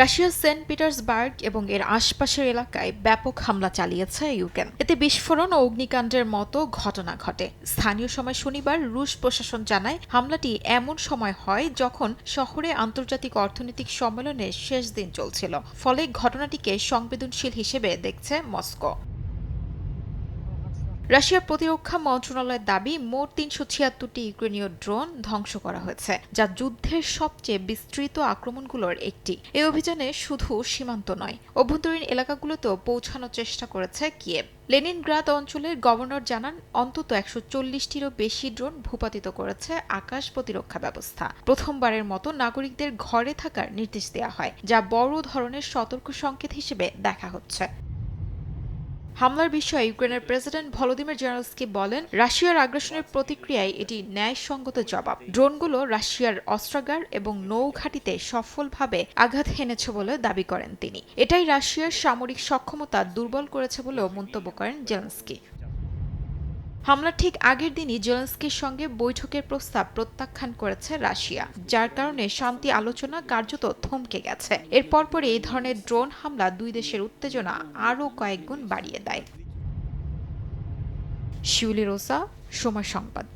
রাশিয়ার Saint Petersburg এবং এর আশপাশের এলাকায় ব্যাপক হামলা চালিয়েছে ইউক্রেন। এতে বিস্ফোরণ ও অগ্নিকাণ্ডের মতো ঘটনা ঘটে। স্থানীয় সময় শনিবার রুশ প্রশাসন জানায় হামলাটি এমন সময় হয় যখন শহরে আন্তর্জাতিক অর্থনৈতিক সম্মেলনের শেষ দিন চলছিল। ফলে ঘটনাটিকে সংবেদনশীল হিসেবে দেখছে মস্কো। রাশিয়ার প্রতিরক্ষা মন্ত্রণালয়ের দাবি, মোট ৩৭৬টি ইউক্রেনীয় ড্রোন ধ্বংস করা হয়েছে, যা যুদ্ধের সবচেয়ে বিস্তৃত আক্রমণগুলোর একটি। এই অভিযানে শুধু সীমান্ত নয়, অভ্যন্তরীণ এলাকাগুলোতেও পৌঁছানোর চেষ্টা করেছে কিয়েভ। লেনিনগ্রাদ অঞ্চলের গভর্নর জানান, অন্তত ১৪০টিরও বেশি ড্রোন ভূপাতিত করেছে আকাশ প্রতিরক্ষা ব্যবস্থা। প্রথমবারের মতো নাগরিকদের ঘরে থাকার নির্দেশ দেওয়া হয়, যা বড় ধরনের সতর্ক সংকেত হিসেবে দেখা হচ্ছে। হামলার বিষয়ে ইউক্রেনের প্রেসিডেন্ট ভলোদিমির জেলেনস্কি বলেন, রাশিয়ার আগ্রাসনের প্রতিক্রিয়ায় এটি ন্যায়সঙ্গত জবাব। ড্রোনগুলো রাশিয়ার অস্ত্রাগার এবং নৌঘাঁটিতে সফলভাবে আঘাত হেনেছে বলে দাবি করেন তিনি। এটাই রাশিয়ার সামরিক সক্ষমতা দুর্বল করেছে বলেও মন্তব্য করেন জেলেনস্কি। হামলার ঠিক আগের দিনই জেলেনস্কির সঙ্গে বৈঠকের প্রস্তাব প্রত্যাখ্যান করেছে রাশিয়া, যার কারণে শান্তি আলোচনা কার্যত থমকে গেছে। এর পরপরই এই ধরনের ড্রোন হামলা দুই দেশের উত্তেজনা আরও কয়েকগুণ বাড়িয়ে দেয়। শিউলি রোসা, সময় সংবাদ।